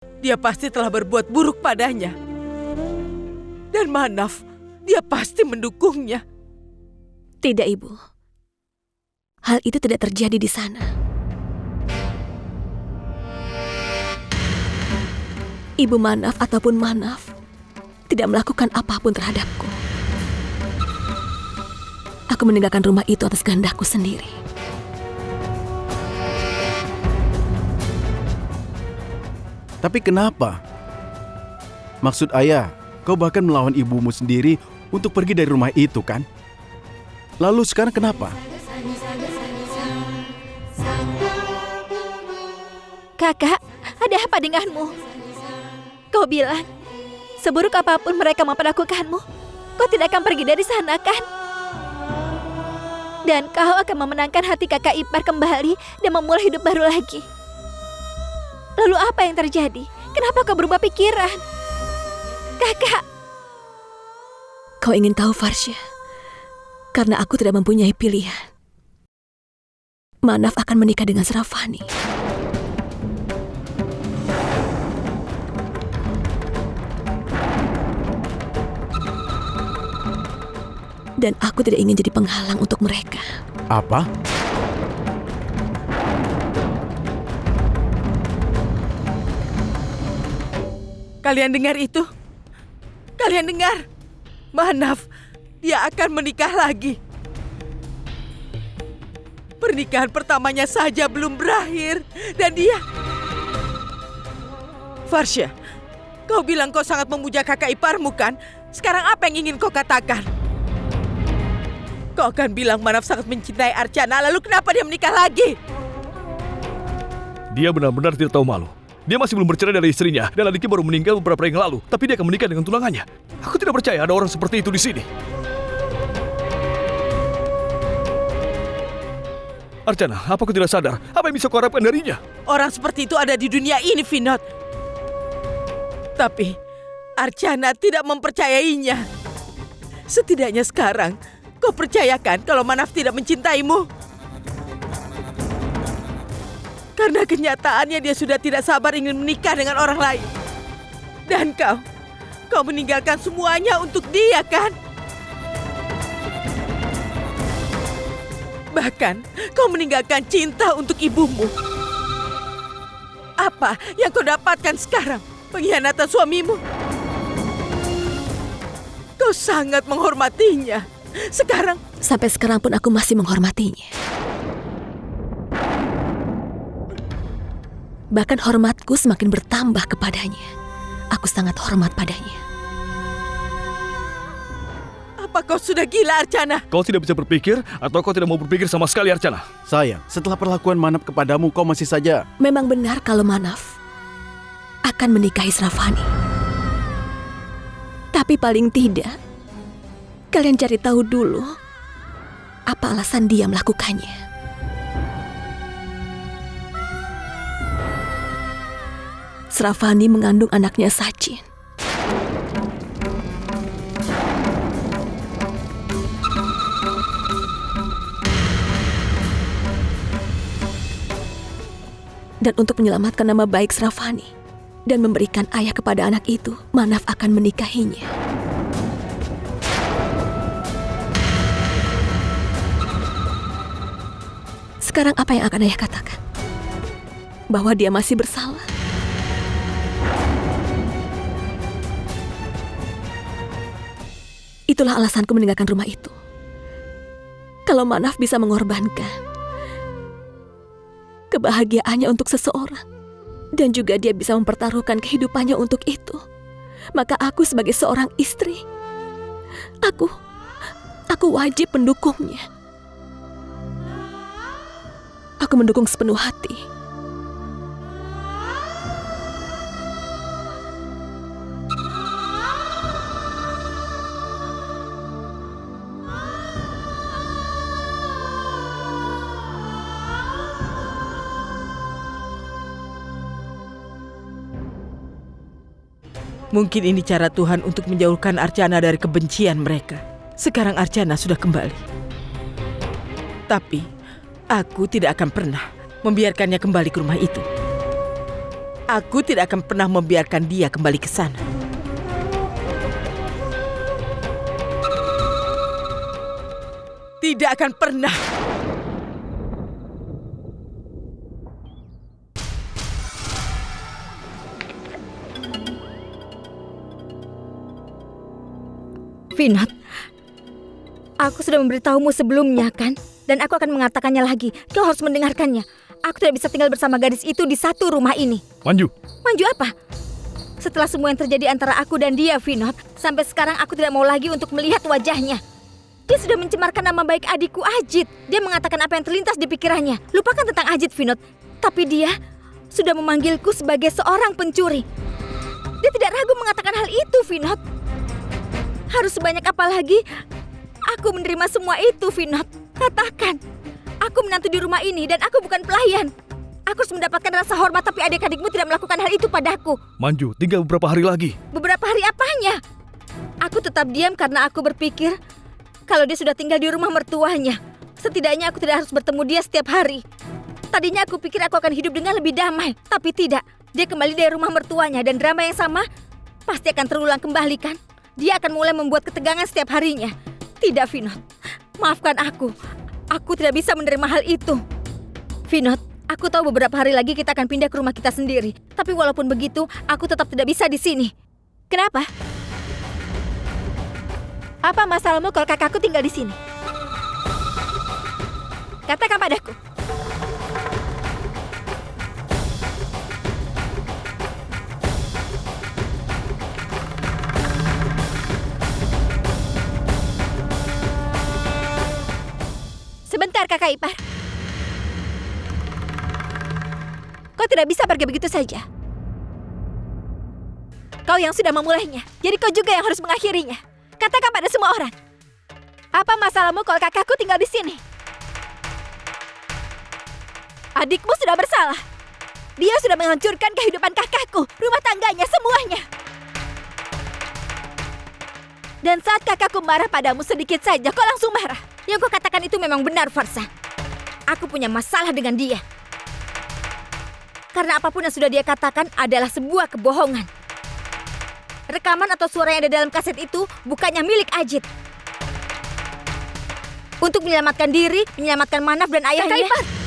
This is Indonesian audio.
dia pasti telah berbuat buruk padanya. Dan Manaf, dia pasti mendukungnya. Tidak, Ibu. Hal itu tidak terjadi di sana. Ibu Manaf ataupun Manaf tidak melakukan apapun terhadapku. Aku meninggalkan rumah itu atas kehendakku sendiri. Tapi kenapa? Maksud ayah, kau bahkan melawan ibumu sendiri untuk pergi dari rumah itu, kan? Lalu sekarang kenapa? Kakak, ada apa denganmu? Kau bilang, seburuk apapun mereka memperlakukanmu, kau tidak akan pergi dari sana, kan? Dan kau akan memenangkan hati kakak ipar kembali dan memulai hidup baru lagi. Lalu apa yang terjadi? Kenapa kau berubah pikiran? Kakak! Kau ingin tahu, Farsha? Karena aku tidak mempunyai pilihan. Manaf akan menikah dengan Sravani. Dan aku tidak ingin jadi penghalang untuk mereka. Apa? Kalian dengar itu? Kalian dengar? Manaf, dia akan menikah lagi. Pernikahan pertamanya saja belum berakhir. Dan dia... Farsha, kau bilang kau sangat memuja kakak iparmu, kan? Sekarang apa yang ingin kau katakan? Kau akan bilang Manaf sangat mencintai Archana, lalu kenapa dia menikah lagi? Dia benar-benar tidak tahu malu. Dia masih belum bercerai dari istrinya, dan adiknya baru meninggal beberapa hari yang lalu. Tapi dia akan menikah dengan tunangannya. Aku tidak percaya ada orang seperti itu di sini. Archana, apa kau tidak sadar? Apa yang bisa kau harapkan darinya? Orang seperti itu ada di dunia ini, Vinod. Tapi Archana tidak mempercayainya. Setidaknya sekarang, kau percayakan kalau Manaf tidak mencintaimu? Karena kenyataannya dia sudah tidak sabar ingin menikah dengan orang lain. Dan kau meninggalkan semuanya untuk dia, kan? Bahkan kau meninggalkan cinta untuk ibumu. Apa yang kau dapatkan sekarang? Pengkhianatan suamimu? Kau sangat menghormatinya. Sampai sekarang pun aku masih menghormatinya. Bahkan hormatku semakin bertambah kepadanya. Aku sangat hormat padanya. Apa kau sudah gila, Archana? Kau tidak bisa berpikir, atau kau tidak mau berpikir sama sekali, Archana? Sayang, setelah perlakuan Manaf kepadamu, kau masih saja... Memang benar kalau Manaf akan menikahi Sravani. Tapi paling tidak, kalian cari tahu dulu apa alasan dia melakukannya. Sravani mengandung anaknya Sachin. Dan untuk menyelamatkan nama baik Sravani dan memberikan ayah kepada anak itu, Manaf akan menikahinya. Sekarang apa yang akan ayah katakan? Bahwa dia masih bersalah? Itulah alasanku meninggalkan rumah itu. Kalau Manaf bisa mengorbankan kebahagiaannya untuk seseorang, dan juga dia bisa mempertaruhkan kehidupannya untuk itu, maka aku sebagai seorang istri, aku wajib mendukungnya. Aku mendukung sepenuh hati. Mungkin ini cara Tuhan untuk menjauhkan Archana dari kebencian mereka. Sekarang Archana sudah kembali. Tapi, aku tidak akan pernah membiarkannya kembali ke rumah itu. Aku tidak akan pernah membiarkan dia kembali ke sana. Tidak akan pernah. Vinod, aku sudah memberitahumu sebelumnya kan? Dan aku akan mengatakannya lagi. Kau harus mendengarkannya. Aku tidak bisa tinggal bersama gadis itu di satu rumah ini. Manju, Manju apa? Setelah semua yang terjadi antara aku dan dia, Vinod, sampai sekarang aku tidak mau lagi untuk melihat wajahnya. Dia sudah mencemarkan nama baik adikku Ajit. Dia mengatakan apa yang terlintas di pikirannya. Lupakan tentang Ajit, Vinod. Tapi dia sudah memanggilku sebagai seorang pencuri. Dia tidak ragu mengatakan hal itu, Vinod. Harus sebanyak apa lagi aku menerima semua itu, Vinod? Katakan, aku menantu di rumah ini dan aku bukan pelayan. Aku harus mendapatkan rasa hormat, tapi adik-adikmu tidak melakukan hal itu padaku. Manju, tinggal beberapa hari lagi. Beberapa hari apanya? Aku tetap diam karena aku berpikir kalau dia sudah tinggal di rumah mertuanya, setidaknya aku tidak harus bertemu dia setiap hari. Tadinya aku pikir aku akan hidup dengan lebih damai, tapi tidak. Dia kembali dari rumah mertuanya dan drama yang sama pasti akan terulang kembali, kan? Dia akan mulai membuat ketegangan setiap harinya. Tidak, Vinod. Maafkan aku. Aku tidak bisa menerima hal itu. Vinod, aku tahu beberapa hari lagi kita akan pindah ke rumah kita sendiri. Tapi walaupun begitu, aku tetap tidak bisa di sini. Kenapa? Apa masalahmu kalau kakakku tinggal di sini? Katakan padaku. Sebentar, kakak ipar. Kau tidak bisa pergi begitu saja. Kau yang sudah memulainya, jadi kau juga yang harus mengakhirinya. Katakan pada semua orang. Apa masalahmu kalau kakakku tinggal di sini? Adikmu sudah bersalah. Dia sudah menghancurkan kehidupan kakakku, rumah tangganya, semuanya. Dan saat kakakku marah padamu sedikit saja, kau langsung marah. Yang kau katakan itu memang benar, Farsa. Aku punya masalah dengan dia. Karena apapun yang sudah dia katakan adalah sebuah kebohongan. Rekaman atau suara yang ada dalam kaset itu bukannya milik Ajit. Untuk menyelamatkan diri, menyelamatkan Manaf dan ayahnya. Kakak ipar!